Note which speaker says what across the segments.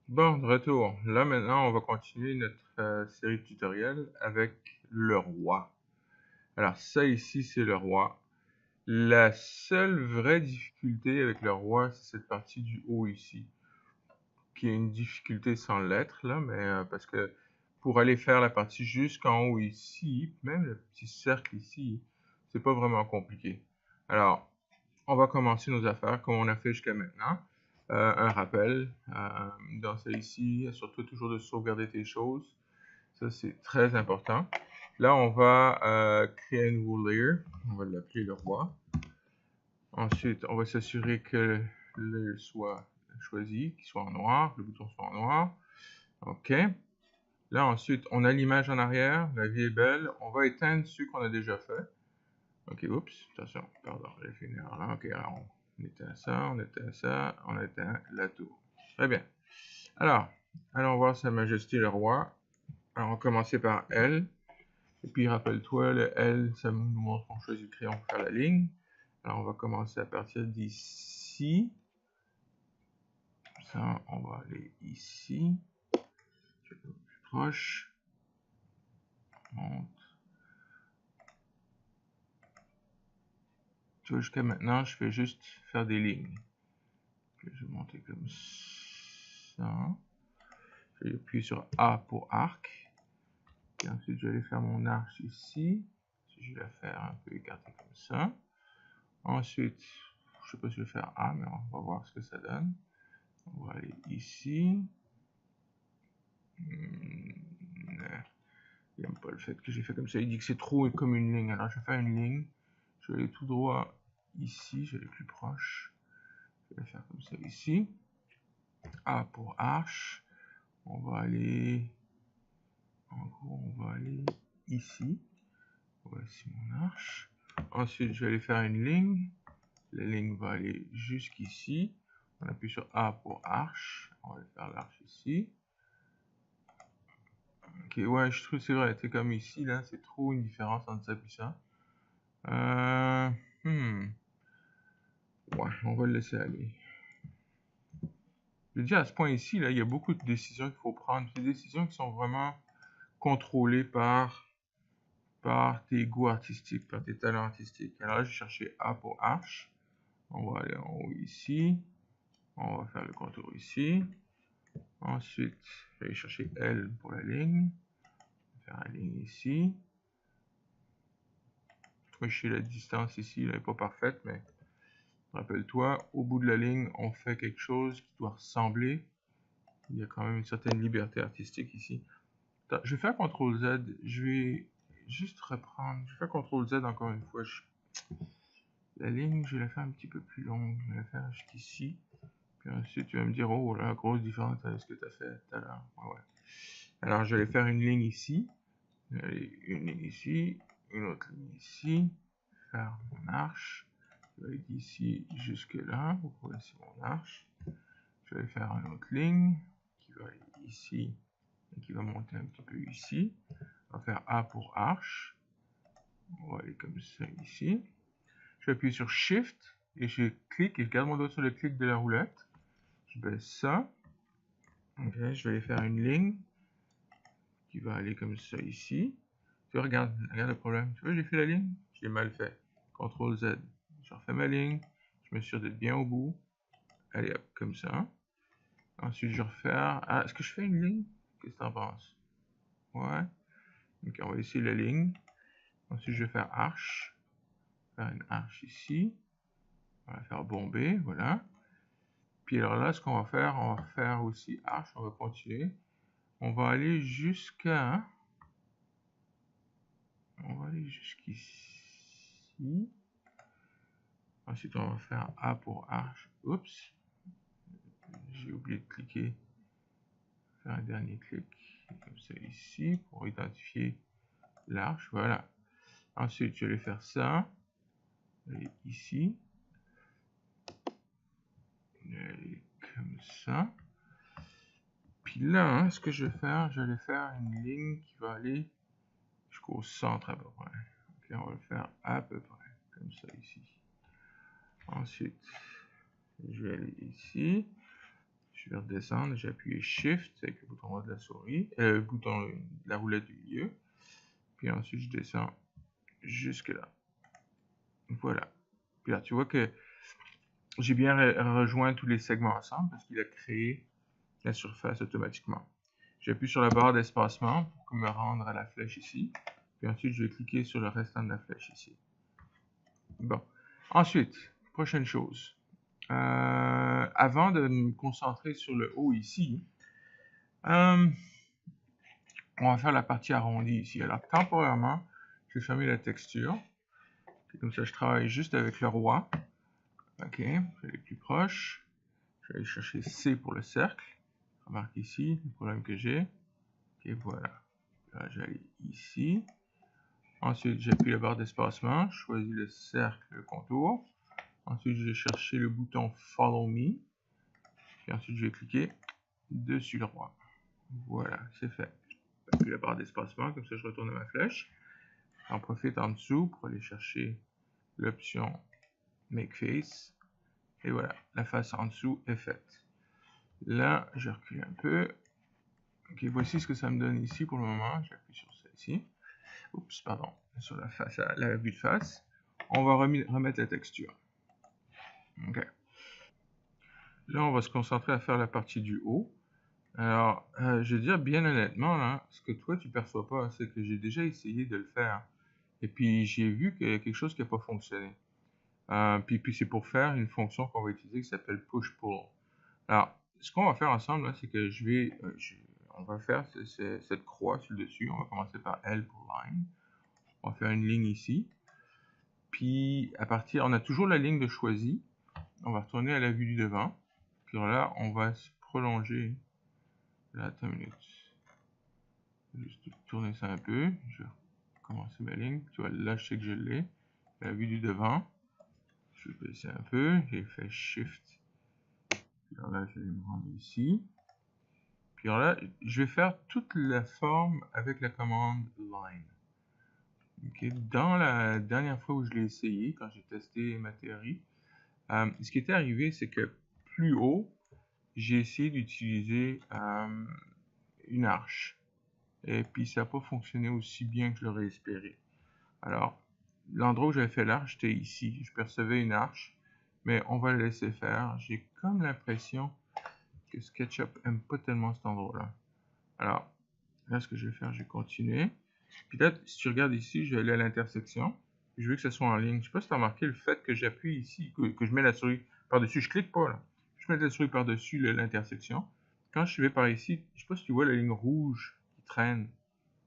Speaker 1: Bon, de retour. Là, maintenant, on va continuer notre série de tutoriels avec le roi. Alors, ça ici, c'est le roi. La seule vraie difficulté avec le roi, c'est cette partie du haut ici, qui est une difficulté sans lettres, là, mais parce que pour aller faire la partie jusqu'en haut ici, même le petit cercle ici, c'est pas vraiment compliqué. Alors, on va commencer nos affaires comme on a fait jusqu'à maintenant. Un rappel dans ça ici, surtout toujours de sauvegarder tes choses. Ça, c'est très important. Là, on va créer un nouveau layer. On va l'appeler le roi. Ensuite, on va s'assurer que le layer soit choisi, qu'il soit en noir, le bouton soit en noir. OK. Là, ensuite, on a l'image en arrière. La vie est belle. On va éteindre ceux qu'on a déjà fait. Ok, oups, attention, pardon, j'ai fait une erreur là. Ok, alors on éteint ça, on éteint ça, on éteint la tour. Très bien. Alors, allons voir Sa Majesté le Roi. Alors, on va commencer par L. Et puis, rappelle-toi, le L, ça nous montre qu'on choisit le crayon pour faire la ligne. Alors, on va commencer à partir d'ici. Ça, on va aller ici. Plus proche. Monte. Tu vois, jusqu'à maintenant, je fais juste faire des lignes. Puis, je vais monter comme ça. Je vais appuyer sur A pour arc. Et ensuite, je vais aller faire mon arche ici. Je vais la faire un peu écartée comme ça. Ensuite, je ne sais pas si je vais faire A, mais on va voir ce que ça donne. On va aller ici. Il n'aime pas le fait que j'ai fait comme ça. Il dit que c'est trop comme une ligne. Alors, je vais faire une ligne. Je vais aller tout droit ici. Je vais aller plus proche. Je vais faire comme ça ici. A pour arche. On va aller... En gros, on va aller ici. Voici mon arche. Ensuite, je vais aller faire une ligne. La ligne va aller jusqu'ici. On appuie sur A pour arche. On va aller faire l'arche ici. Ok, ouais, je trouve c'est vrai, c'est comme ici, là, c'est trop une différence entre ça et ça. Ouais, on va le laisser aller. Je dis à ce point ici, là, il y a beaucoup de décisions qu'il faut prendre. Des décisions qui sont vraiment contrôlées par tes goûts artistiques, par tes talents artistiques. Alors là, je vais chercher A pour arche. On va aller en haut ici. On va faire le contour ici. Ensuite, je vais aller chercher L pour la ligne. Faire la ligne ici. Tricher la distance ici, elle n'est pas parfaite, mais rappelle-toi, au bout de la ligne, on fait quelque chose qui doit ressembler. Il y a quand même une certaine liberté artistique ici. Attends, je vais faire CTRL Z. Je vais juste reprendre. Je vais faire CTRL Z encore une fois. La ligne, je vais la faire un petit peu plus longue. Je vais la faire jusqu'ici. Puis ensuite, tu vas me dire, oh là, grosse différence avec ce que tu as fait tout à l'heure. Ouais. Alors, je vais faire une ligne ici. Une ligne ici. Une autre ligne ici. Faire mon arche. Je vais aller d'ici jusque là. Voici mon arche. Je vais faire une autre ligne qui va aller ici et qui va monter un petit peu ici. On va faire A pour arche. On va aller comme ça ici. Je vais appuyer sur Shift et je clique et je garde mon doigt sur le clic de la roulette. Je baisse ça. Okay, je vais aller faire une ligne qui va aller comme ça ici. Tu vois, regarde le problème. Tu vois, j'ai fait la ligne, j'ai mal fait. CTRL Z. Je refais ma ligne. Je m'assure d'être bien au bout. Allez hop, comme ça. Ensuite, je refais. Ah, est-ce que je fais une ligne? Qu'est-ce que tu en penses? Ouais. Donc, on va essayer la ligne. Ensuite, je vais faire arche. Faire une arche ici. On va faire bomber, voilà. Puis alors là, ce qu'on va faire aussi arche. On va continuer. On va aller jusqu'à... On va aller jusqu'ici. Ensuite, on va faire A pour arche. Oups. J'ai oublié de cliquer. Faire un dernier clic. Comme ça ici. Pour identifier l'arche. Voilà. Ensuite, je vais faire ça. Et ici. Et comme ça. Puis là, hein, ce que je vais faire, je vais faire une ligne qui va aller jusqu'au centre à peu près. Okay, on va le faire à peu près. Comme ça ici. Ensuite, je vais aller ici. Je vais redescendre, j'ai appuyé Shift avec le bouton droit de la souris, le bouton de la roulette du milieu. Puis ensuite, je descends jusque là. Voilà. Puis là, tu vois que j'ai bien rejoint tous les segments ensemble parce qu'il a créé la surface automatiquement. J'appuie sur la barre d'espacement pour me rendre à la flèche ici. Puis ensuite, je vais cliquer sur le restant de la flèche ici. Bon. Ensuite, prochaine chose. Avant de me concentrer sur le haut ici, on va faire la partie arrondie ici. Alors, temporairement, je vais fermer la texture. Puis comme ça, je travaille juste avec le roi. Ok, je vais aller plus proche. Je vais aller chercher C pour le cercle. Remarque ici le problème que j'ai. Ok, voilà. Là, je vais aller ici. Ensuite, j'appuie la barre d'espacement. Je choisis le cercle, le contour. Ensuite, je vais chercher le bouton Follow Me. Puis ensuite, je vais cliquer dessus le roi. Voilà, c'est fait. J'appuie la barre d'espacement, comme ça je retourne à ma flèche. J'en profite en dessous pour aller chercher l'option Make Face. Et voilà, la face en dessous est faite. Là, je recule un peu. Ok, voici ce que ça me donne ici pour le moment. J'appuie sur ça ici. Oups, pardon. Sur la face, la vue de face. On va remettre la texture. Ok. Là, on va se concentrer à faire la partie du haut. Alors, je veux dire bien honnêtement, là, ce que toi tu perçois pas, c'est que j'ai déjà essayé de le faire. Et puis j'ai vu qu'il y a quelque chose qui n'a pas fonctionné. Puis c'est pour faire une fonction qu'on va utiliser qui s'appelle push-pull. Alors, ce qu'on va faire ensemble, là, c'est que on va faire cette croix sur le dessus. On va commencer par L pour line. On va faire une ligne ici. Puis à partir, on a toujours la ligne de choisi. On va retourner à la vue du devant. Puis là, on va se prolonger. Là, attends une minute. Juste tourner ça un peu. Je vais commencer ma ligne. Tu vois, là, je sais que je l'ai. La vue du devant. Je vais baisser un peu. J'ai fait Shift. Puis là, je vais me rendre ici. Puis là, je vais faire toute la forme avec la commande Line. Okay. Dans la dernière fois où je l'ai essayé, quand j'ai testé ma théorie, ce qui était arrivé, c'est que plus haut, j'ai essayé d'utiliser une arche. Et puis ça n'a pas fonctionné aussi bien que je l'aurais espéré. Alors, l'endroit où j'avais fait l'arche, c'était ici. Je percevais une arche, mais on va le laisser faire. J'ai comme l'impression que SketchUp aime pas tellement cet endroit-là. Alors, là, ce que je vais faire, je vais continuer. Puis là, si tu regardes ici, je vais aller à l'intersection. Je veux que ce soit en ligne. Je ne sais pas si tu as remarqué le fait que j'appuie ici, que je mets la souris par-dessus. Je clique pas là. Je mets la souris par-dessus l'intersection. Quand je vais par ici, je ne sais pas si tu vois la ligne rouge qui traîne.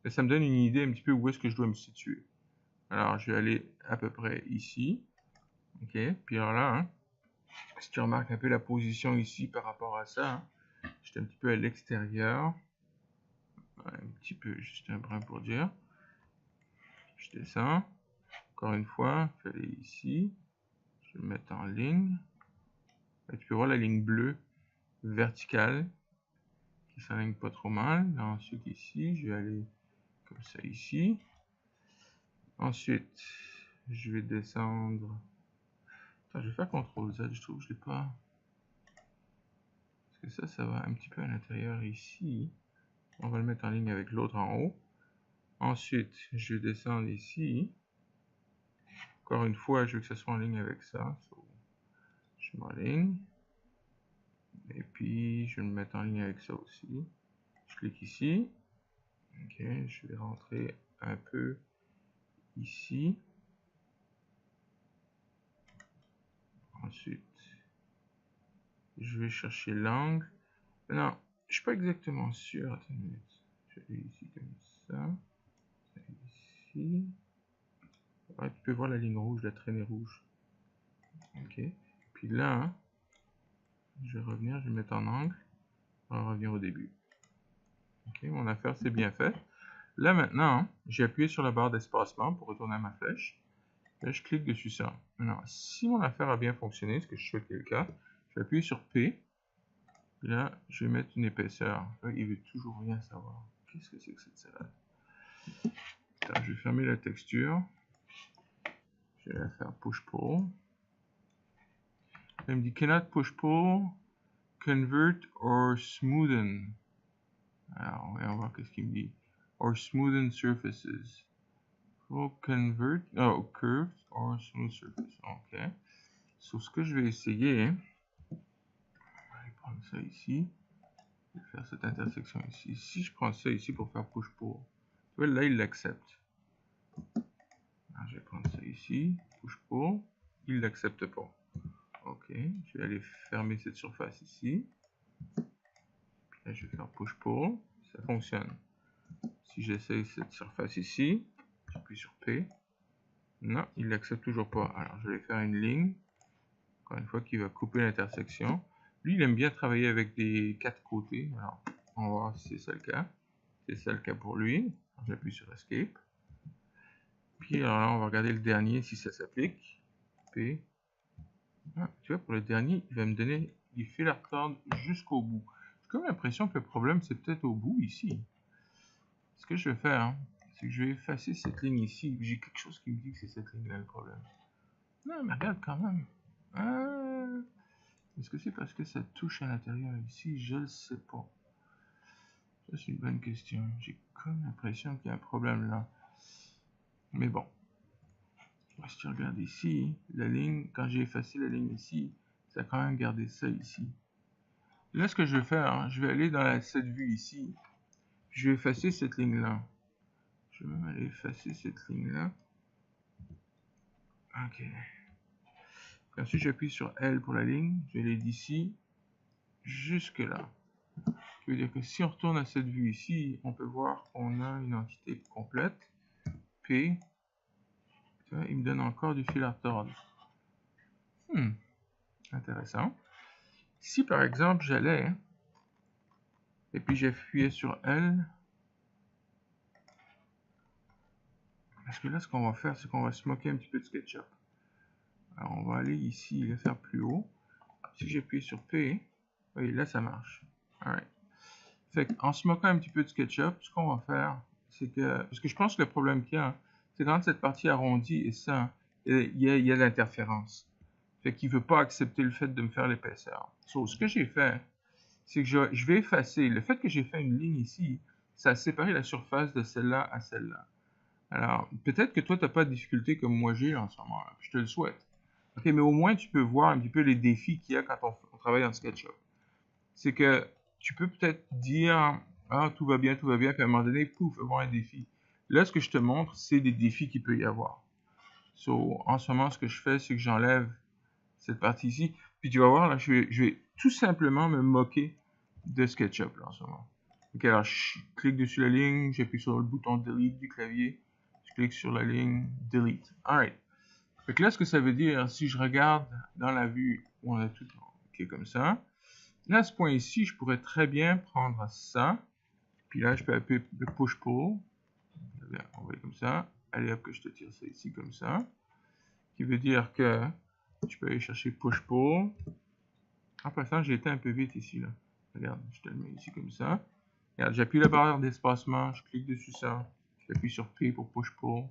Speaker 1: Et ça me donne une idée un petit peu où est-ce que je dois me situer. Alors, je vais aller à peu près ici. OK. Puis alors là, hein, si tu remarques un peu la position ici par rapport à ça, hein, j'étais un petit peu à l'extérieur. Un petit peu, juste un brin pour dire. Je descends. Encore une fois, je vais aller ici. Je vais le mettre en ligne. Et tu peux voir la ligne bleue verticale qui s'aligne pas trop mal. Ensuite ici, je vais aller comme ça ici. Ensuite, je vais descendre. Attends, je vais faire CTRL Z, je trouve que je l'ai pas. Parce que ça va un petit peu à l'intérieur ici. On va le mettre en ligne avec l'autre en haut. Ensuite, je vais descendre ici. Encore une fois, je veux que ça soit en ligne avec ça. Je m'aligne. Et puis, je vais me mettre en ligne avec ça aussi. Je clique ici. Ok, je vais rentrer un peu ici. Ensuite, je vais chercher l'angle. Non, je suis pas exactement sûr. Attends une minute. Je vais aller ici comme ça. Ici. Ouais, tu peux voir la ligne rouge, la traînée rouge. Ok. Puis là, hein, je vais revenir, je vais mettre en angle. On va revenir au début. Ok, mon affaire c'est bien fait. Là maintenant, hein, j'ai appuyé sur la barre d'espacement pour retourner à ma flèche. Là, je clique dessus ça. Maintenant, si mon affaire a bien fonctionné, ce que je souhaite que le cas, je vais appuyer sur P. Puis là, je vais mettre une épaisseur. Là, il veut toujours rien savoir. Qu'est-ce que c'est que cette salade? Attends, je vais fermer la texture. Je vais la faire push-pull. Il me dit cannot push-pull convert or smoothen. Alors, on va voir qu'est-ce qu'il me dit. Or smoothen surfaces. Faut convert, oh, curved or smooth surface. Ok. Sur ce que je vais essayer, on va aller prendre ça ici. Je vais faire cette intersection ici. Si je prends ça ici pour faire push-pull, tu vois, là, il l'accepte. Je vais prendre ça ici, push-pull. Il ne l'accepte pas. Ok, je vais aller fermer cette surface ici. Puis là, je vais faire push-pull. Ça fonctionne. Si j'essaye cette surface ici, j'appuie sur P. Non, il ne l'accepte toujours pas. Alors, je vais faire une ligne. Encore une fois, qui va couper l'intersection. Lui, il aime bien travailler avec des 4 côtés. Alors, on va voir si c'est ça le cas. C'est ça le cas pour lui. J'appuie sur Escape. Puis alors là, on va regarder le dernier si ça s'applique. P. Ah, tu vois, pour le dernier, il va me donner, il fait la retorde jusqu'au bout. J'ai comme l'impression que le problème, c'est peut-être au bout ici. Ce que je vais faire, hein, c'est que je vais effacer cette ligne ici. J'ai quelque chose qui me dit que c'est cette ligne-là le problème. Non, mais regarde quand même. Est-ce que c'est parce que ça touche à l'intérieur ici? Je ne sais pas. Ça, c'est une bonne question. J'ai comme l'impression qu'il y a un problème là. Mais bon. Si tu regardes ici, la ligne, quand j'ai effacé la ligne ici, ça a quand même gardé ça ici. Là, ce que je vais faire, hein, je vais aller dans cette vue ici. Je vais effacer cette ligne-là. Je vais même aller effacer cette ligne-là. Ok. Et ensuite, j'appuie sur L pour la ligne. Je vais aller d'ici jusque là. Ce qui veut dire que si on retourne à cette vue ici, on peut voir qu'on a une entité complète. P. Il me donne encore du fil à retordre. Intéressant. Si par exemple j'allais et puis j'appuyais sur L, parce que là ce qu'on va faire, c'est qu'on va se moquer un petit peu de SketchUp. Alors on va aller ici et le faire plus haut. Si j'appuie sur P, oui, là ça marche. Alright. Fait en se moquant un petit peu de SketchUp, ce qu'on va faire, c'est que, parce que je pense que le problème qu'il y a, c'est quand cette partie arrondie et ça, il y a de l'interférence. Fait qu'il ne veut pas accepter le fait de me faire l'épaisseur. So, ce que j'ai fait, c'est que je vais effacer. Le fait que j'ai fait une ligne ici, ça a séparé la surface de celle-là à celle-là. Alors, peut-être que toi, tu n'as pas de difficulté comme moi j'ai en ce moment-là. Je te le souhaite. Ok, mais au moins, tu peux voir un petit peu les défis qu'il y a quand on travaille en SketchUp. C'est que tu peux peut-être dire, ah, tout va bien, puis à un moment donné, pouf, avoir un défi. Là, ce que je te montre, c'est des défis qu'il peut y avoir. So, en ce moment, ce que je fais, c'est que j'enlève cette partie ici. Puis tu vas voir, là, je vais tout simplement me moquer de SketchUp, là, en ce moment. Ok, alors je clique dessus la ligne, j'appuie sur le bouton Delete du clavier, je clique sur la ligne Delete. Alright. Fait que là, ce que ça veut dire, si je regarde dans la vue où on a tout ok comme ça, là, à ce point ici, je pourrais très bien prendre ça, puis là, je peux appuyer le push-pull, on va comme ça, allez hop, que je te tire ça ici comme ça, qui veut dire que je peux aller chercher push-pull. En passant, j'ai été un peu vite ici, là. Regarde, je te le mets ici comme ça. Regarde, j'appuie la barre d'espacement, je clique dessus ça, j'appuie sur P pour push-pull,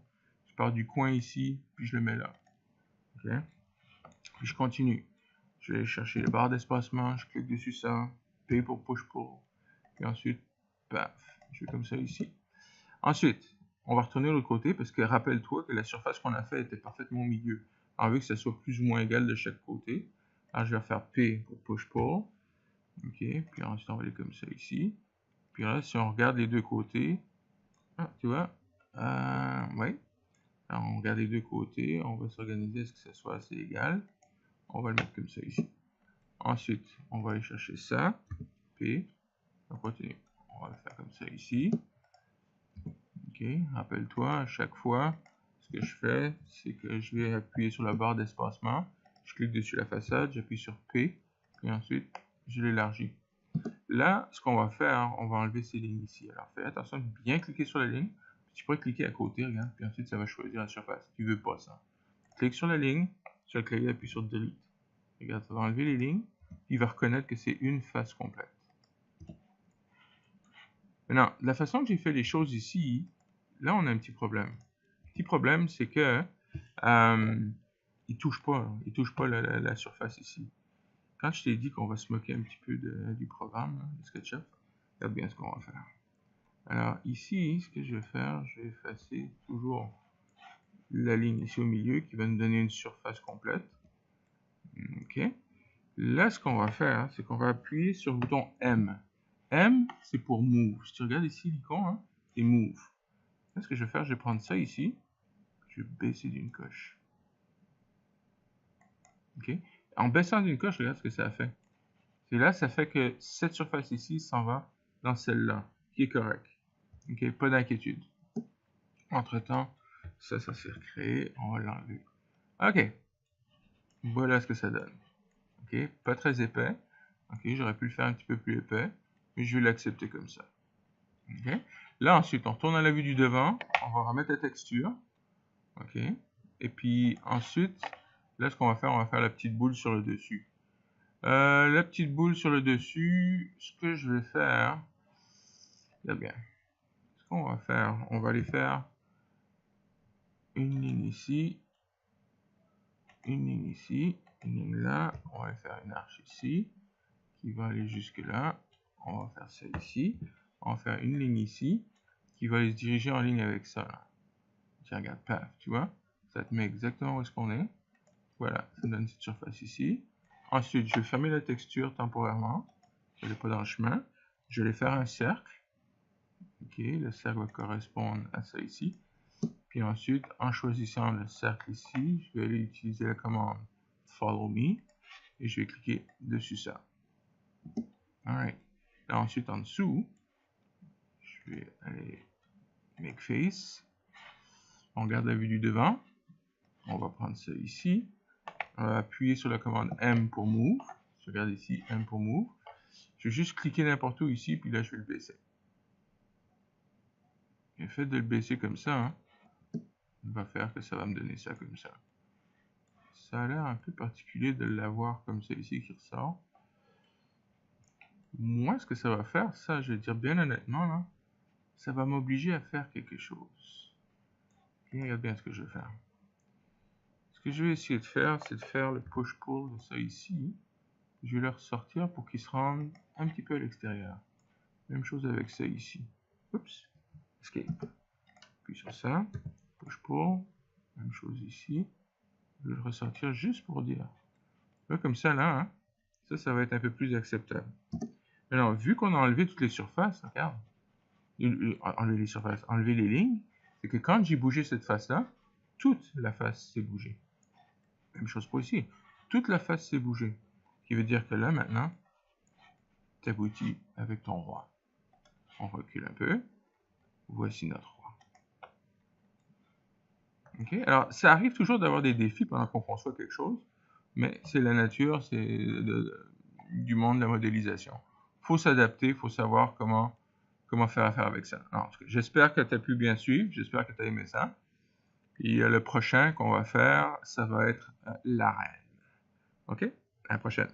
Speaker 1: je pars du coin ici, puis je le mets là. Ok? Puis je continue. Je vais chercher la barre d'espacement, je clique dessus ça, P pour push-pull, puis ensuite, paf, je vais comme ça ici. Ensuite, on va retourner de l'autre côté, parce que rappelle-toi que la surface qu'on a faite était parfaitement au milieu. On veut que ça soit plus ou moins égal de chaque côté. Alors je vais faire P pour push-pull. Ok, puis ensuite on va aller comme ça ici. Puis là, si on regarde les deux côtés, ah, tu vois, ouais. Alors on regarde les deux côtés, on va s'organiser à ce que ça soit assez égal. On va le mettre comme ça ici. Ensuite, on va aller chercher ça, P, on continue. On va le faire comme ça ici. Ok, rappelle-toi, à chaque fois, ce que je fais, c'est que je vais appuyer sur la barre d'espacement, je clique dessus la façade, j'appuie sur P, et ensuite, je l'élargis. Là, ce qu'on va faire, on va enlever ces lignes ici. Alors, fais attention de bien cliquer sur la ligne. Tu pourrais cliquer à côté, regarde, puis ensuite, ça va choisir la surface. Tu veux pas ça. Clique sur la ligne, sur le clavier, appuie sur Delete. Regarde, ça va enlever les lignes. Il va reconnaître que c'est une face complète. Maintenant, la façon que j'ai fait les choses ici, là, on a un petit problème. Le petit problème, c'est que il touche pas la surface ici. quand je t'ai dit qu'on va se moquer un petit peu du programme, là, de SketchUp, regarde bien ce qu'on va faire. Alors ici, ce que je vais faire, je vais effacer toujours la ligne ici au milieu qui va nous donner une surface complète. OK. Là, ce qu'on va faire, c'est qu'on va appuyer sur le bouton M. M, c'est pour Move. Si tu regardes ici l'icône, hein, c'est Move. Là, ce que je vais faire, je vais prendre ça ici. Je vais baisser d'une coche. OK. En baissant d'une coche, regarde ce que ça a fait. Et là, ça fait que cette surface ici s'en va dans celle-là, qui est correcte. OK, pas d'inquiétude. Entre-temps, ça s'est recréé. On va l'enlever. OK. Voilà ce que ça donne. OK, pas très épais. OK, j'aurais pu le faire un petit peu plus épais, mais je vais l'accepter comme ça. OK. Là, ensuite, on retourne à la vue du devant. On va remettre la texture. OK. Et puis, ensuite, là, ce qu'on va faire, on va faire la petite boule sur le dessus. La petite boule sur le dessus, ce que je vais faire, regarde bien. Ce qu'on va faire, on va aller faire une ligne ici, une ligne ici, une ligne là. On va faire une arche ici, qui va aller jusque là. On va faire ça ici. On va faire une ligne ici, qui va aller se diriger en ligne avec ça là. Tiens, regarde, paf, tu vois, ça te met exactement où est-ce qu'on est. Voilà, ça me donne cette surface ici. Ensuite, je vais fermer la texture temporairement. Je ne l'ai pas dans le chemin. Je vais faire un cercle. OK, le cercle va correspondre à ça ici. Puis ensuite, en choisissant le cercle ici, je vais aller utiliser la commande Follow Me et je vais cliquer dessus ça. Alright. Là, ensuite, en dessous, je vais aller Make Face. On regarde la vue du devant. On va prendre ça ici. On va appuyer sur la commande M pour Move. Je regarde ici, M pour Move. Je vais juste cliquer n'importe où ici, puis là, je vais le baisser. Le fait de le baisser comme ça, hein, va faire que ça va me donner ça comme ça. Ça a l'air un peu particulier de l'avoir comme ça ici qui ressort. Moi, ce que ça va faire, ça, je vais dire bien honnêtement, là, ça va m'obliger à faire quelque chose. Et regarde bien ce que je vais faire. Ce que je vais essayer de faire, c'est de faire le push-pull de ça ici. Je vais le ressortir pour qu'il se rende un petit peu à l'extérieur. Même chose avec ça ici. Oups. Escape. Puis sur ça. Push-pull. Même chose ici. Je vais le ressortir juste pour dire. Là, comme ça, là, hein, ça va être un peu plus acceptable. Maintenant, vu qu'on a enlevé toutes les surfaces, regarde. Enlever les surfaces, enlever les lignes, c'est que quand j'ai bougé cette face-là, toute la face s'est bougée. Même chose pour ici. Toute la face s'est bougée. Ce qui veut dire que là, maintenant, tu aboutis avec ton roi. On recule un peu. Voici notre roi. OK? Alors, ça arrive toujours d'avoir des défis pendant qu'on conçoit quelque chose, mais c'est la nature, c'est du monde de la modélisation. Il faut s'adapter, il faut savoir comment faire affaire avec ça. J'espère que tu as pu bien suivre, j'espère que tu as aimé ça. Et le prochain qu'on va faire, ça va être l'arène. OK? À la prochaine.